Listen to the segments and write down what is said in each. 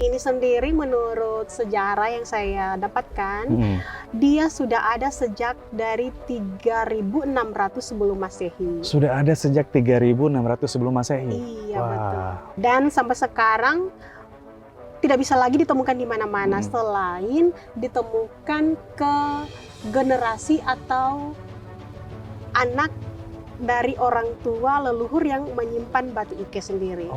Ini sendiri menurut sejarah yang saya dapatkan, dia sudah ada sejak dari 3.600 sebelum Masehi. Sudah ada sejak 3.600 sebelum Masehi? Iya, betul. Dan sampai sekarang tidak bisa lagi ditemukan di mana-mana selain ditemukan ke generasi atau anak dari orang tua leluhur yang menyimpan batu ike sendiri.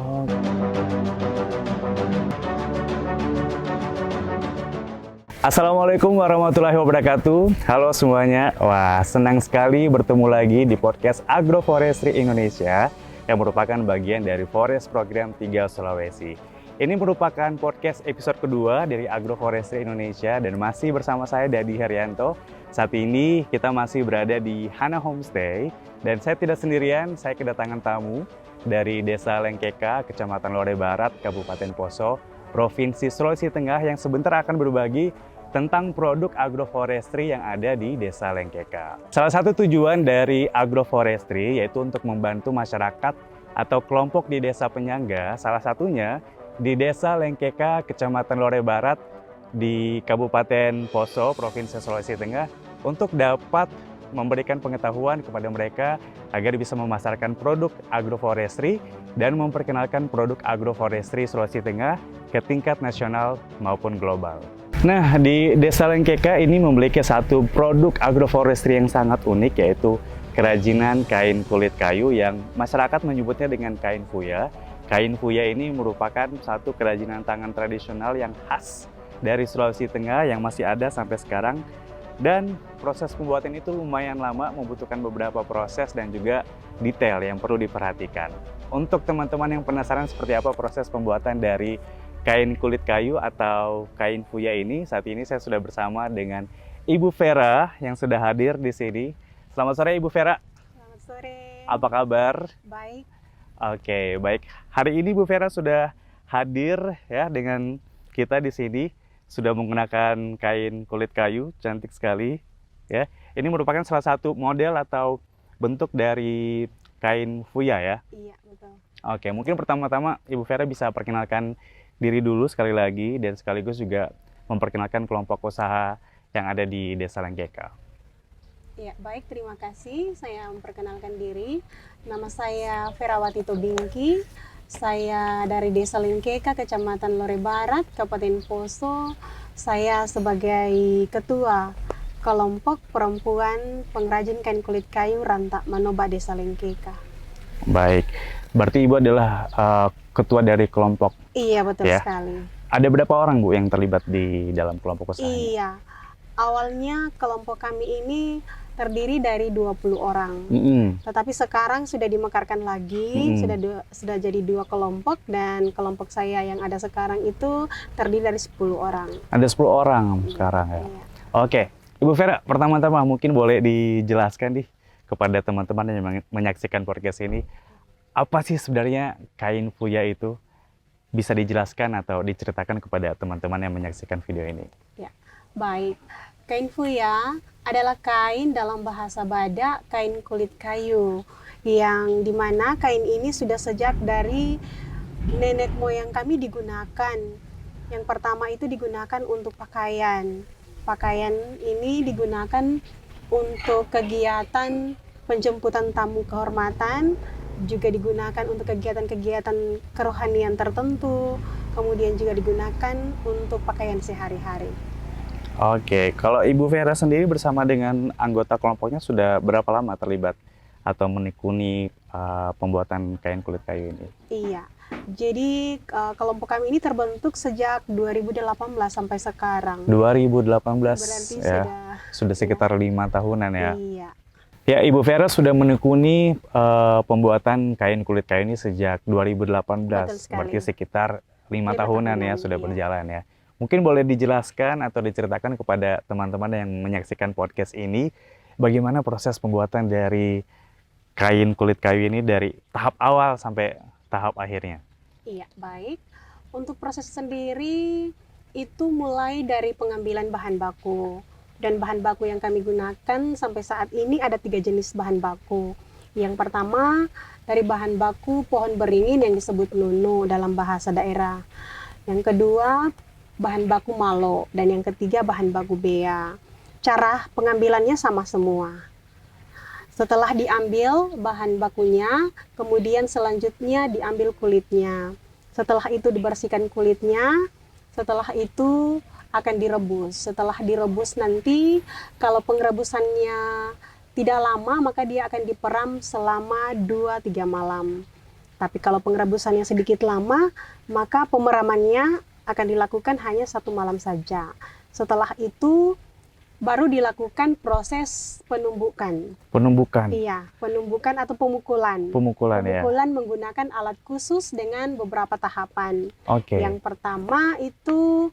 Assalamualaikum warahmatullahi wabarakatuh. Halo semuanya. Wah, senang sekali bertemu lagi di podcast Agroforestry Indonesia yang merupakan bagian dari Forest Program 3 Sulawesi. Ini merupakan podcast episode kedua dari Agroforestry Indonesia dan masih bersama saya Dadi Haryanto. Saat ini kita masih berada di Hana Homestay dan saya tidak sendirian, saya kedatangan tamu dari Desa Lengkeka, Kecamatan Lore Barat, Kabupaten Poso, Provinsi Sulawesi Tengah yang sebentar akan berbagi tentang produk agroforestry yang ada di Desa Lengkeka. Salah satu tujuan dari agroforestry yaitu untuk membantu masyarakat atau kelompok di desa penyangga, salah satunya di Desa Lengkeka, Kecamatan Lore Barat di Kabupaten Poso, Provinsi Sulawesi Tengah, untuk dapat memberikan pengetahuan kepada mereka agar bisa memasarkan produk agroforestry dan memperkenalkan produk agroforestry Sulawesi Tengah ke tingkat nasional maupun global. Nah, di Desa Lengkeka ini memiliki satu produk agroforestry yang sangat unik, yaitu kerajinan kain kulit kayu yang masyarakat menyebutnya dengan kain fuya. Kain fuya ini merupakan satu kerajinan tangan tradisional yang khas dari Sulawesi Tengah yang masih ada sampai sekarang. Dan proses pembuatan itu lumayan lama, membutuhkan beberapa proses dan juga detail yang perlu diperhatikan. Untuk teman-teman yang penasaran seperti apa proses pembuatan dari kain kulit kayu atau kain fuya ini, saat ini saya sudah bersama dengan Ibu Vera yang sudah hadir di sini. Selamat sore Ibu Vera. Selamat sore. Apa kabar? Baik. Oke, baik. Hari ini Bu Vera sudah hadir ya dengan kita di sini. Sudah menggunakan kain kulit kayu, cantik sekali. Ya, ini merupakan salah satu model atau bentuk dari kain fuya ya? Iya, betul. Oke, mungkin pertama-tama Ibu Vera bisa perkenalkan diri dulu sekali lagi dan sekaligus juga memperkenalkan kelompok usaha yang ada di Desa Lengkeka. Ya, baik, terima kasih. Saya memperkenalkan diri. Nama saya Verawati Tobingki. Saya dari Desa Lengkeka, Kecamatan Lore Barat, Kabupaten Poso. Saya sebagai ketua kelompok perempuan pengrajin kain kulit kayu Rantak Manoba Desa Lengkeka. Baik, berarti Ibu adalah ketua dari kelompok. Iya, betul ya? Sekali. Ada berapa orang Bu yang terlibat di dalam kelompok usaha ini? Iya, awalnya kelompok kami ini terdiri dari 20 orang. Tetapi sekarang sudah dimekarkan lagi, sudah jadi 2 kelompok, dan kelompok saya yang ada sekarang itu terdiri dari 10 orang. Ada 10 orang sekarang ya? Iya. Oke, Ibu Vera, pertama-tama mungkin boleh dijelaskan nih kepada teman-teman yang menyaksikan podcast ini, apa sih sebenarnya kain fuya itu? Bisa dijelaskan atau diceritakan kepada teman-teman yang menyaksikan video ini? Ya, baik. Kain fuya adalah kain dalam bahasa Badak, kain kulit kayu, yang dimana kain ini sudah sejak dari nenek moyang kami digunakan. Yang pertama itu digunakan untuk pakaian. Pakaian ini digunakan untuk kegiatan penjemputan tamu kehormatan, juga digunakan untuk kegiatan-kegiatan kerohanian tertentu, kemudian juga digunakan untuk pakaian sehari-hari. Oke, kalau Ibu Vera sendiri bersama dengan anggota kelompoknya sudah berapa lama terlibat atau menekuni pembuatan kain kulit kayu ini? Iya, jadi kelompok kami ini terbentuk sejak 2018 sampai sekarang. 2018 Berarti ya, sudah sekitar 5 tahunan ya? Iya. Ya, Ibu Vera sudah menekuni pembuatan kain kulit kayu ini sejak 2018, berarti sekitar 5 tahunan ya sudah berjalan ya. Mungkin boleh dijelaskan atau diceritakan kepada teman-teman yang menyaksikan podcast ini, bagaimana proses pembuatan dari kain kulit kayu ini dari tahap awal sampai tahap akhirnya? Iya, baik. Untuk proses sendiri itu mulai dari pengambilan bahan baku. Dan bahan baku yang kami gunakan sampai saat ini ada 3 jenis bahan baku. Yang pertama dari bahan baku pohon beringin yang disebut nunu dalam bahasa daerah. Yang kedua, bahan baku malo. Dan yang ketiga, bahan baku bea. Cara pengambilannya sama semua. Setelah diambil bahan bakunya, kemudian selanjutnya diambil kulitnya. Setelah itu dibersihkan kulitnya, setelah itu akan direbus. Setelah direbus nanti, kalau pengrebusannya tidak lama, maka dia akan diperam selama 2-3 malam. Tapi kalau pengrebusannya sedikit lama, maka pemeramannya akan dilakukan hanya 1 malam saja. Setelah itu, baru dilakukan proses penumbukan. Penumbukan. Iya, penumbukan atau pemukulan. Pemukulan ya. Pemukulan menggunakan alat khusus dengan beberapa tahapan. Oke. Yang pertama itu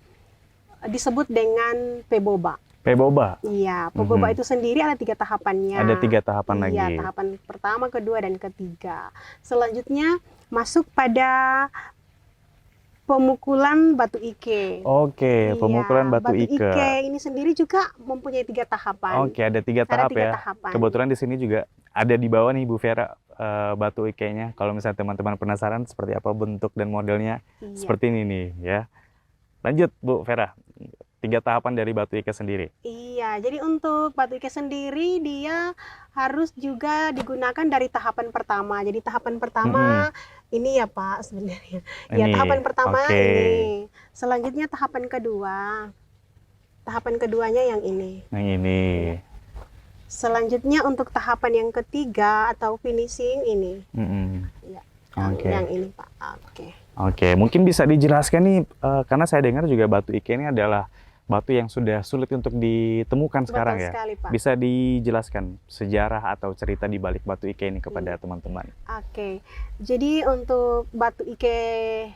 disebut dengan peboba. Peboba. Iya, peboba itu sendiri ada 3 tahapannya. Ada 3 tahapan lagi. Iya, tahapan pertama, kedua, dan ketiga. Selanjutnya masuk pada pemukulan batu ike. Oke, pemukulan batu ike. Ini sendiri juga mempunyai 3 tahapan. Oke, ada 3 tahap ya. Tahapan. Kebetulan di sini juga ada di bawah nih Bu Vera batu ikenya. Kalau misalnya teman-teman penasaran seperti apa bentuk dan modelnya, seperti ini nih ya. Lanjut Bu Vera, 3 tahapan dari batu ike sendiri. Iya, jadi untuk batu ike sendiri dia harus juga digunakan dari tahapan pertama. Jadi tahapan pertama ini ya Pak sebenarnya. Ya, tahapan pertama ini. Selanjutnya tahapan kedua. Tahapan keduanya yang ini. Yang ini. Selanjutnya untuk tahapan yang ketiga atau finishing ini. Ya, yang ini Pak. Oke, mungkin bisa dijelaskan nih karena saya dengar juga batu ike ini adalah batu yang sudah sulit untuk ditemukan sekarang ya. Sekali, Pak. Bisa dijelaskan sejarah atau cerita di balik batu ike ini kepada teman-teman. Oke, jadi untuk batu ike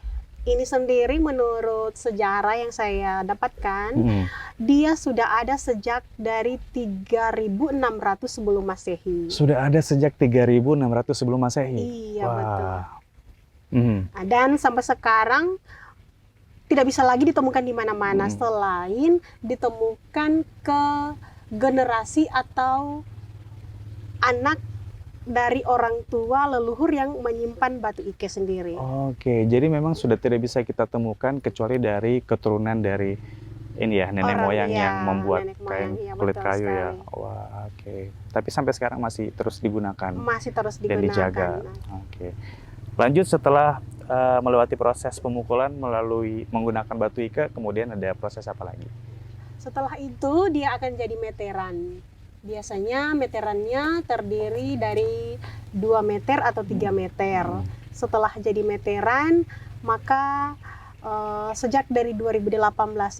ini sendiri menurut sejarah yang saya dapatkan, dia sudah ada sejak dari 3600 sebelum Masehi. Sudah ada sejak 3600 sebelum Masehi? Iya, betul. Nah, dan sampai sekarang tidak bisa lagi ditemukan di mana-mana selain ditemukan ke generasi atau anak dari orang tua leluhur yang menyimpan batu ike sendiri. Oke, jadi memang sudah tidak bisa kita temukan kecuali dari keturunan dari ini ya, nenek moyang yang membuat kain kulit kayu ya. Wah, oke. Tapi sampai sekarang masih terus digunakan. Masih terus digunakan. Dan dijaga. Oke. Lanjut setelah melewati proses pemukulan melalui menggunakan batu ike, kemudian ada proses apa lagi? Setelah itu dia akan jadi meteran. Biasanya meterannya terdiri dari 2 meter atau 3 meter. Setelah jadi meteran, maka sejak dari 2018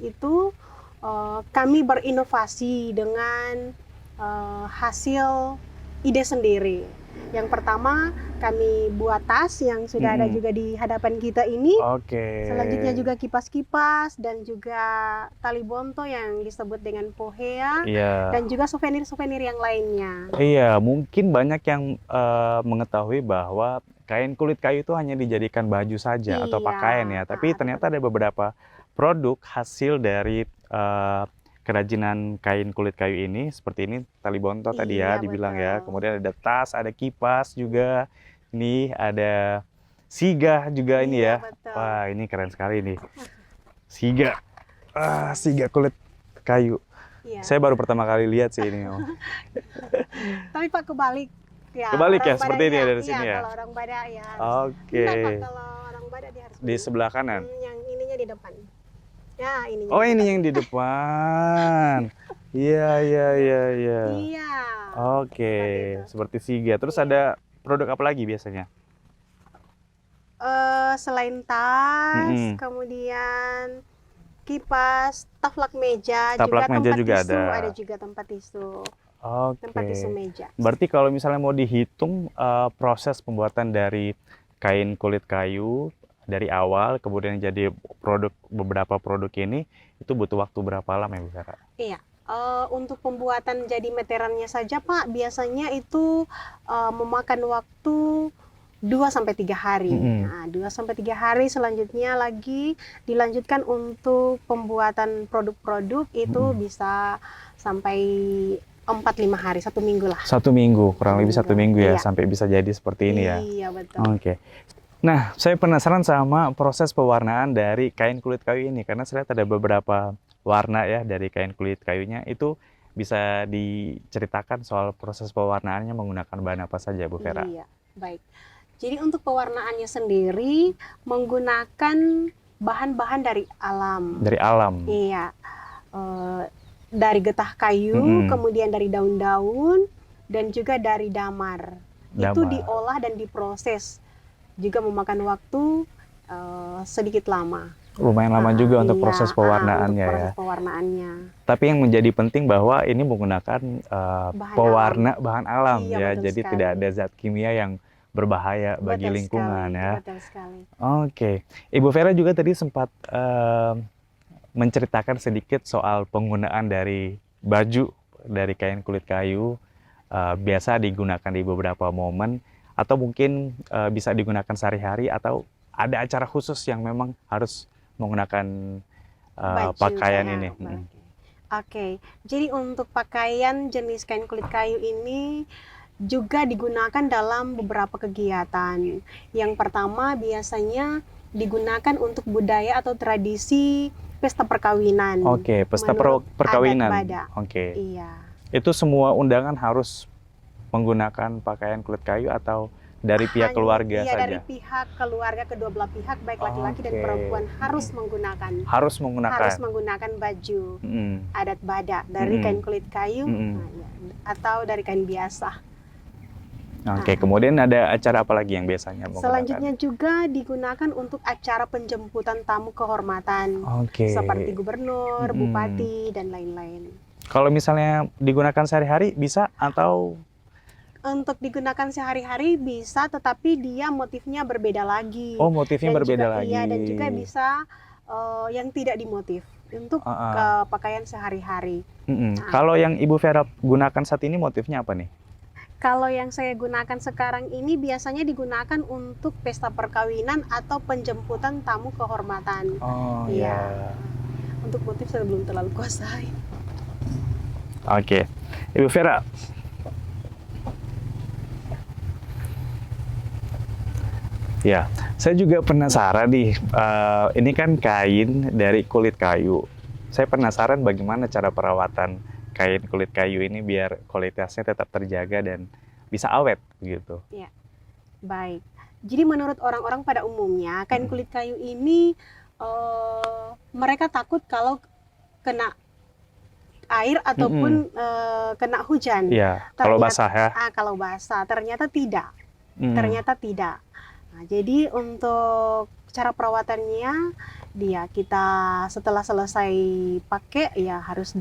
itu kami berinovasi dengan hasil ide sendiri. Yang pertama kami buat tas yang sudah ada juga di hadapan kita ini. Oke. Selanjutnya juga kipas-kipas dan juga tali bonto yang disebut dengan pohea. Iya. Dan juga souvenir-souvenir yang lainnya. Iya, mungkin banyak yang mengetahui bahwa kain kulit kayu itu hanya dijadikan baju saja atau pakaian ya. Tapi ternyata ada beberapa produk hasil dari kerajinan kain kulit kayu ini, seperti ini tali bonto tadi ya dibilang ya. Kemudian ada tas, ada kipas juga. Ini ada siga juga ini ya. Betul. Wah, ini keren sekali nih. Siga. Siga kulit kayu. Iya. Saya baru pertama kali lihat sih ini. Tapi Pak kebalik. Ya, kebalik ya, seperti ini ya dari iya, sini ya. Kalau orang Badak ya. Oke. Enggak, Pak, kalau orang Badak dia harus di sebelah kanan. Yang ininya di depan. Ya, ininya. Oh, ini yang di depan. Iya. Iya. Oke, seperti siga. Terus ada produk apa lagi biasanya? Selain tas, kemudian kipas, taplak meja, juga tisu, ada juga tempat tisu. Oke. Tempat tisu meja. Berarti kalau misalnya mau dihitung proses pembuatan dari kain kulit kayu dari awal kemudian jadi beberapa produk ini itu butuh waktu berapa lama ya Bu Vera? Iya. Untuk pembuatan jadi meterannya saja Pak, biasanya itu memakan waktu 2-3 hari. Nah, 2-3 hari selanjutnya lagi dilanjutkan untuk pembuatan produk-produk itu bisa sampai 4-5 hari, 1 minggu lah. 1 minggu, kurang lebih 1 minggu ya, sampai bisa jadi seperti ini ya. Iya, betul. Oke. Nah, saya penasaran sama proses pewarnaan dari kain kulit kayu ini karena saya lihat ada beberapa warna ya dari kain kulit kayunya. Itu bisa diceritakan soal proses pewarnaannya menggunakan bahan apa saja, Bu Vera? Iya, baik. Jadi untuk pewarnaannya sendiri menggunakan bahan-bahan dari alam. Dari alam. Iya, eh, dari getah kayu, Mm-mm. kemudian dari daun-daun, dan juga dari damar. Itu Damar. diolah dan diproses, juga memakan waktu sedikit lama. Lumayan lama juga untuk Iya, proses pewarnaannya untuk ya. proses pewarnaannya. Tapi yang menjadi penting bahwa ini menggunakan Bahan pewarna bahan alam Iya, ya. betul Jadi sekali. tidak ada zat kimia yang berbahaya bagi Betul lingkungan sekali, ya. betul sekali. Oke, Ibu Vera juga tadi sempat menceritakan sedikit soal penggunaan dari baju dari kain kulit kayu, biasa digunakan di beberapa momen atau mungkin bisa digunakan sehari-hari atau ada acara khusus yang memang harus menggunakan Baju pakaian ya, ini. baik. Oke, jadi untuk pakaian jenis kain kulit kayu ini juga digunakan dalam beberapa kegiatan. Yang pertama biasanya digunakan untuk budaya atau tradisi pesta perkawinan. Oke, pesta Menurut perkawinan. adat Badak. Oke, Iya. itu semua undangan harus menggunakan pakaian kulit kayu atau dari pihak keluarga Iya, saja? dari pihak keluarga kedua belah pihak, baik laki-laki dan Oke. perempuan harus menggunakan Harus menggunakan. baju Mm. adat Badak dari Mm-mm. kain kulit kayu Mm-mm. atau dari kain biasa. Oke, kemudian ada acara apa lagi yang biasanya menggunakan? Selanjutnya juga digunakan untuk acara penjemputan tamu kehormatan Oke. seperti gubernur, Mm-mm. bupati, dan lain-lain. Kalau misalnya digunakan sehari-hari bisa atau Untuk digunakan sehari-hari bisa, tetapi dia motifnya berbeda lagi. motifnya Dan berbeda juga, lagi? Iya, dan juga bisa yang tidak dimotif untuk pakaian sehari-hari. Mm-mm. Nah. Kalau yang Ibu Vera gunakan saat ini motifnya apa nih? Kalau yang saya gunakan sekarang ini biasanya digunakan untuk pesta perkawinan atau penjemputan tamu kehormatan. Oh Iya. Untuk motif saya belum terlalu kuasai. Oke, Ibu Vera. Ya, saya juga penasaran nih. Ini kan kain dari kulit kayu. Saya penasaran bagaimana cara perawatan kain kulit kayu ini biar kualitasnya tetap terjaga dan bisa awet begitu. Baik. Jadi menurut orang-orang pada umumnya kain kulit kayu ini mereka takut kalau kena air ataupun kena hujan. Iya, kalau basah ya. Kalau basah, ternyata tidak. Mm. Ternyata tidak. Nah, jadi untuk cara perawatannya kita setelah selesai pakai ya harus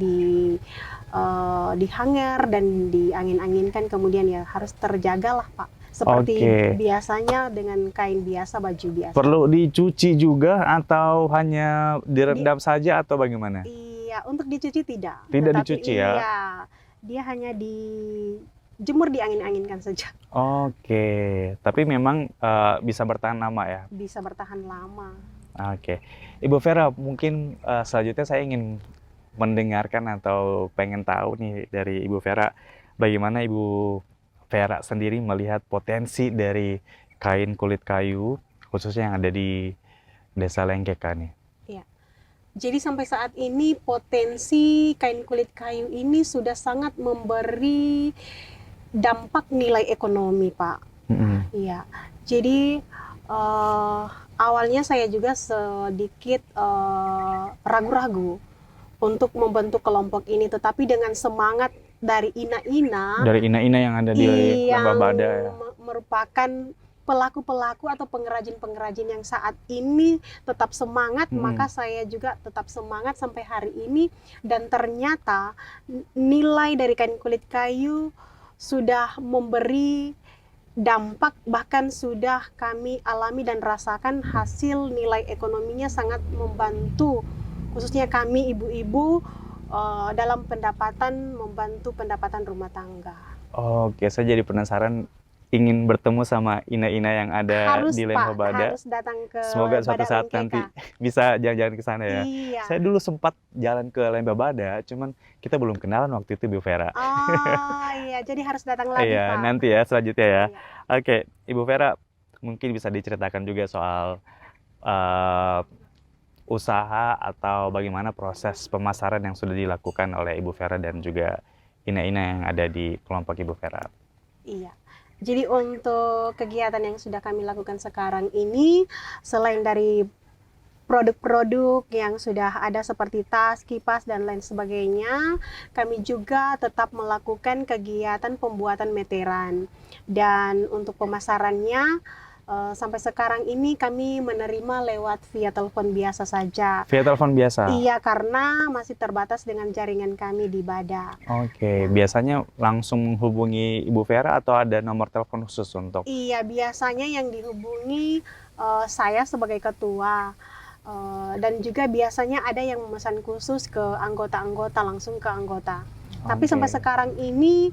dihanger dan diangin-anginkan, kemudian ya harus terjaga lah Pak. Seperti biasanya dengan kain biasa, baju biasa. Perlu dicuci juga atau hanya direndam saja atau bagaimana? Iya, untuk dicuci tidak. Tidak Tetapi dicuci ya? Iya, dia hanya dijemur, diangin-anginkan saja. Oke, tapi memang bisa bertahan lama ya? Bisa bertahan lama. Oke, Ibu Vera, mungkin selanjutnya saya ingin mendengarkan atau pengen tahu nih dari Ibu Vera, bagaimana Ibu Vera sendiri melihat potensi dari kain kulit kayu, khususnya yang ada di Desa Lengkeka nih. Iya. Jadi sampai saat ini potensi kain kulit kayu ini sudah sangat memberi dampak nilai ekonomi, Pak. Iya. Jadi awalnya saya juga sedikit ragu-ragu untuk membentuk kelompok ini, tetapi dengan semangat dari ina-ina yang ada di Lembah Bada ya. Merupakan pelaku-pelaku atau pengrajin-pengrajin yang saat ini tetap semangat, maka saya juga tetap semangat sampai hari ini, dan ternyata nilai dari kain kulit kayu sudah memberi dampak, bahkan sudah kami alami dan rasakan hasil nilai ekonominya sangat membantu, khususnya kami ibu-ibu dalam membantu pendapatan rumah tangga. Oke, saya jadi penasaran, ingin bertemu sama ina-ina yang ada di Lembah Bada. Harus datang ke Semoga suatu saat nanti bisa jalan-jalan ke sana ya. Iya. Saya dulu sempat jalan ke Lembah Bada, cuman kita belum kenalan waktu itu, Ibu Vera. Oh iya, jadi harus datang lagi, Iya, Pak. nanti ya selanjutnya ya. Iya. Oke, Ibu Vera, mungkin bisa diceritakan juga soal eh, usaha atau bagaimana proses pemasaran yang sudah dilakukan oleh Ibu Vera dan juga ina-ina yang ada di kelompok Ibu Vera. Iya. Jadi untuk kegiatan yang sudah kami lakukan sekarang ini, selain dari produk-produk yang sudah ada seperti tas, kipas, dan lain sebagainya, kami juga tetap melakukan kegiatan pembuatan meteran. Dan untuk pemasarannya, sampai sekarang ini kami menerima lewat via telepon biasa saja. Via telepon biasa? Iya, karena masih terbatas dengan jaringan kami di Badak. Oke, biasanya langsung menghubungi Ibu Vera atau ada nomor telepon khusus untuk? Iya, biasanya yang dihubungi saya sebagai ketua. Dan juga biasanya ada yang memesan khusus ke anggota-anggota, langsung ke anggota. Tapi sampai sekarang ini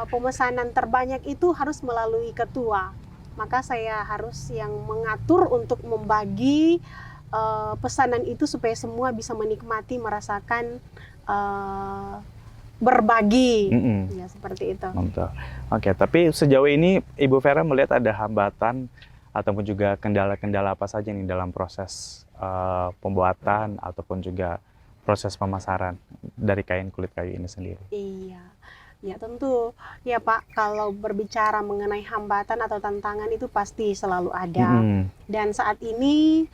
pemesanan terbanyak itu harus melalui ketua. Maka saya harus yang mengatur untuk membagi pesanan itu supaya semua bisa menikmati, merasakan berbagi. Ya, seperti itu. Mantap. Oke, tapi sejauh ini Ibu Vera melihat ada hambatan ataupun juga kendala-kendala apa saja nih dalam proses pembuatan ataupun juga proses pemasaran dari kain kulit kayu ini sendiri? Iya, ya tentu. Ya Pak, kalau berbicara mengenai hambatan atau tantangan itu pasti selalu ada. Dan saat ini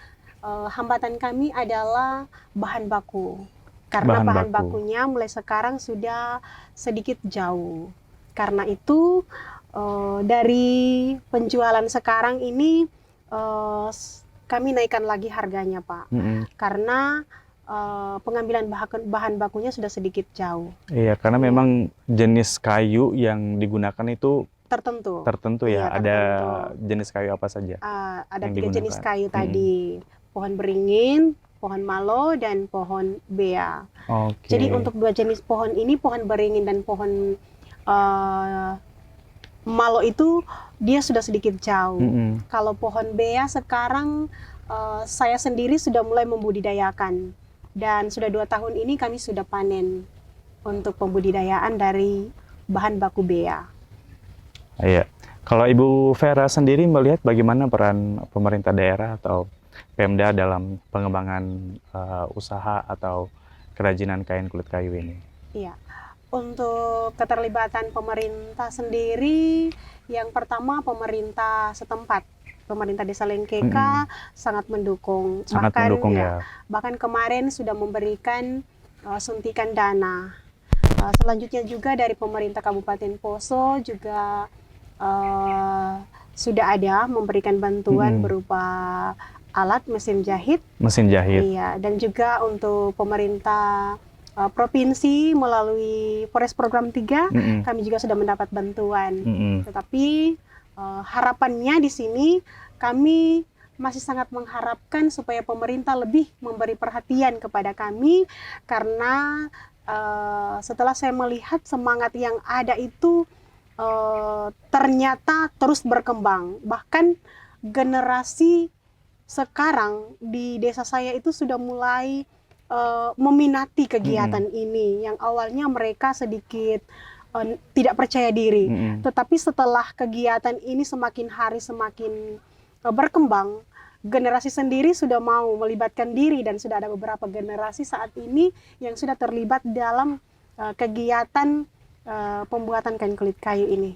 hambatan kami adalah bahan baku. Karena bahan bakunya mulai sekarang sudah sedikit jauh. Karena itu dari penjualan sekarang ini kami naikkan lagi harganya, Pak. Karena pengambilan bahan bakunya sudah sedikit jauh. Iya, karena memang jenis kayu yang digunakan itu tertentu ya. Iya, ada jenis kayu apa saja? Ada 3 jenis kayu tadi. Pohon beringin, pohon malo, dan pohon bea. Jadi untuk 2 jenis pohon ini, pohon beringin dan pohon malo itu dia sudah sedikit jauh. Kalau pohon bea sekarang saya sendiri sudah mulai membudidayakan, dan sudah 2 tahun ini kami sudah panen untuk pembudidayaan dari bahan baku bea. Iya. Kalau Ibu Vera sendiri melihat bagaimana peran pemerintah daerah atau Pemda dalam pengembangan usaha atau kerajinan kain kulit kayu ini? Iya. Untuk keterlibatan pemerintah sendiri, yang pertama pemerintah setempat, pemerintah Desa Lengkeka sangat mendukung. Bahkan kemarin sudah memberikan suntikan dana. Selanjutnya juga dari pemerintah Kabupaten Poso juga sudah ada memberikan bantuan berupa alat mesin jahit. Iya, dan juga untuk pemerintah provinsi melalui Forest Program 3 kami juga sudah mendapat bantuan. Tetapi harapannya di sini kami masih sangat mengharapkan supaya pemerintah lebih memberi perhatian kepada kami, karena setelah saya melihat semangat yang ada itu ternyata terus berkembang. Bahkan generasi sekarang di desa saya itu sudah mulai meminati kegiatan ini. Yang awalnya mereka sedikit tidak percaya diri, tetapi setelah kegiatan ini semakin hari semakin berkembang, generasi sendiri sudah mau melibatkan diri, dan sudah ada beberapa generasi saat ini yang sudah terlibat dalam kegiatan pembuatan kain kulit kayu ini.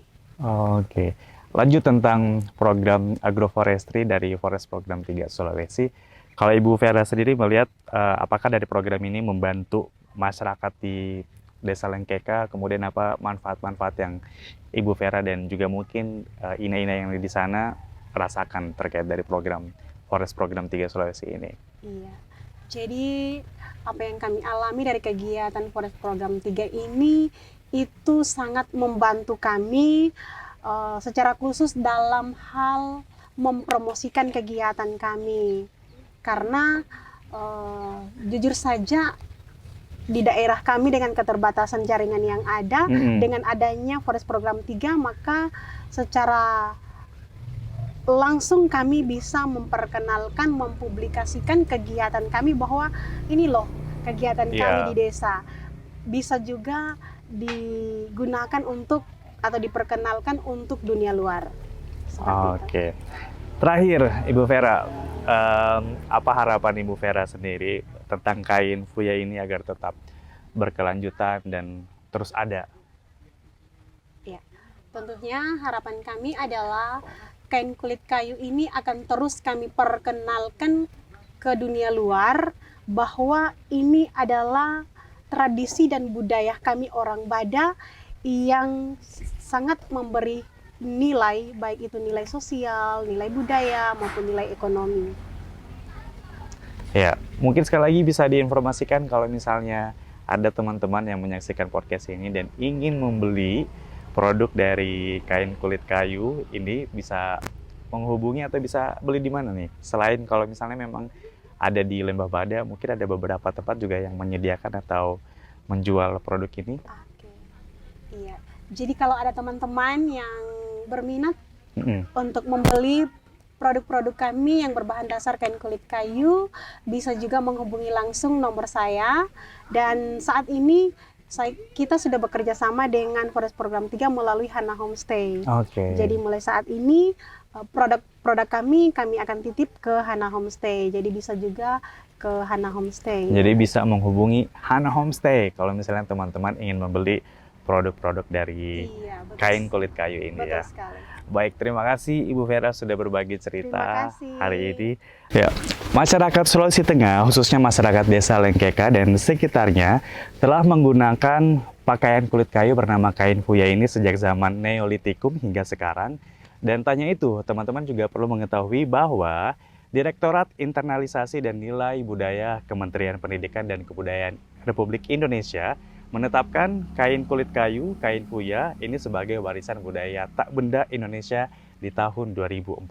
Oke. Lanjut tentang program agroforestry dari Forest Program 3 Sulawesi. Kalau Ibu Vera sendiri melihat apakah dari program ini membantu masyarakat di Desa Lengkeka, kemudian apa manfaat-manfaat yang Ibu Vera dan juga mungkin ina-ina yang di sana rasakan terkait dari program Forest Program 3 Sulawesi ini? Iya. Jadi apa yang kami alami dari kegiatan Forest Program 3 ini itu sangat membantu kami secara khusus dalam hal mempromosikan kegiatan kami. Karena jujur saja di daerah kami dengan keterbatasan jaringan yang ada, dengan adanya Forest Program 3, maka secara langsung kami bisa memperkenalkan, mempublikasikan kegiatan kami bahwa ini loh kegiatan kami di desa. Bisa juga digunakan untuk atau diperkenalkan untuk dunia luar. Oke. Terakhir, Ibu Vera, apa harapan Ibu Vera sendiri tentang kain Fuya ini agar tetap berkelanjutan dan terus ada? Ya, tentunya harapan kami adalah kain kulit kayu ini akan terus kami perkenalkan ke dunia luar bahwa ini adalah tradisi dan budaya kami orang Bada yang sangat memberi nilai, baik itu nilai sosial, nilai budaya, maupun nilai ekonomi. Ya, mungkin sekali lagi bisa diinformasikan kalau misalnya ada teman-teman yang menyaksikan podcast ini dan ingin membeli produk dari kain kulit kayu ini, bisa menghubungi atau bisa beli di mana nih? Selain kalau misalnya memang ada di Lembah Bada, mungkin ada beberapa tempat juga yang menyediakan atau menjual produk ini. Oke. Iya. Jadi kalau ada teman-teman yang berminat untuk membeli produk-produk kami yang berbahan dasar kain kulit kayu, bisa juga menghubungi langsung nomor saya. Dan saat ini kita sudah bekerja sama dengan Forest Program 3 melalui Hana Homestay. Oke. Jadi mulai saat ini produk kami akan titip ke Hana Homestay. Jadi bisa juga ke Hana Homestay. Jadi bisa menghubungi Hana Homestay kalau misalnya teman-teman ingin membeli produk-produk dari kain kulit kayu ini. Betul ya. Sekali. Baik, terima kasih Ibu Vera sudah berbagi cerita hari ini. Ya, masyarakat Sulawesi Tengah, khususnya masyarakat Desa Lengkeka dan sekitarnya, telah menggunakan pakaian kulit kayu bernama kain Fuya ini sejak zaman Neolitikum hingga sekarang. Dan tanya itu, teman-teman juga perlu mengetahui bahwa Direktorat Internalisasi dan Nilai Budaya Kementerian Pendidikan dan Kebudayaan Republik Indonesia menetapkan kain kulit kayu, kain Fuya ini sebagai warisan budaya tak benda Indonesia di tahun 2014.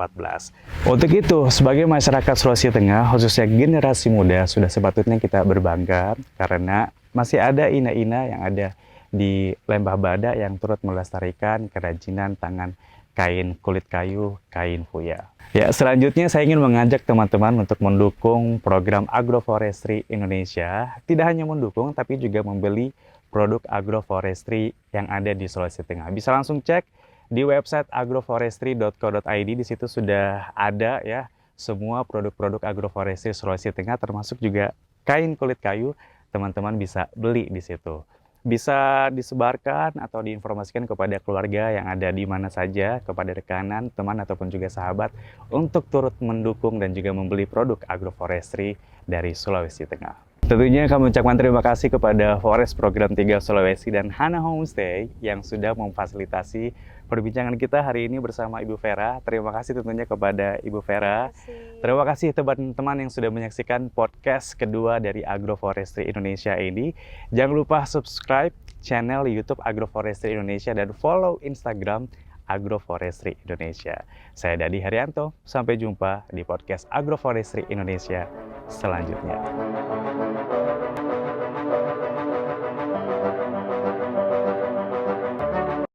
Untuk itu, sebagai masyarakat Sulawesi Tengah, khususnya generasi muda, sudah sepatutnya kita berbangga karena masih ada ina-ina yang ada di Lembah Bada yang turut melestarikan kerajinan tangan kain kulit kayu, kain Fuya. Ya, selanjutnya saya ingin mengajak teman-teman untuk mendukung program Agroforestry Indonesia. Tidak hanya mendukung, tapi juga membeli produk agroforestry yang ada di Sulawesi Tengah. Bisa langsung cek di website agroforestry.co.id. Di situ sudah ada ya semua produk-produk agroforestry Sulawesi Tengah, termasuk juga kain kulit kayu. Teman-teman bisa beli di situ. Bisa disebarkan atau diinformasikan kepada keluarga yang ada di mana saja, kepada rekanan, teman, ataupun juga sahabat untuk turut mendukung dan juga membeli produk agroforestry dari Sulawesi Tengah. Tentunya kami ucapkan terima kasih kepada Forest Program 3 Sulawesi dan Hana Homestay yang sudah memfasilitasi perbincangan kita hari ini bersama Ibu Vera. Terima kasih tentunya kepada Ibu Vera. Terima kasih teman-teman yang sudah menyaksikan podcast kedua dari Agroforestry Indonesia ini. Jangan lupa subscribe channel YouTube Agroforestry Indonesia dan follow Instagram Agroforestry Indonesia. Saya Dadi Haryanto, sampai jumpa di podcast Agroforestry Indonesia selanjutnya.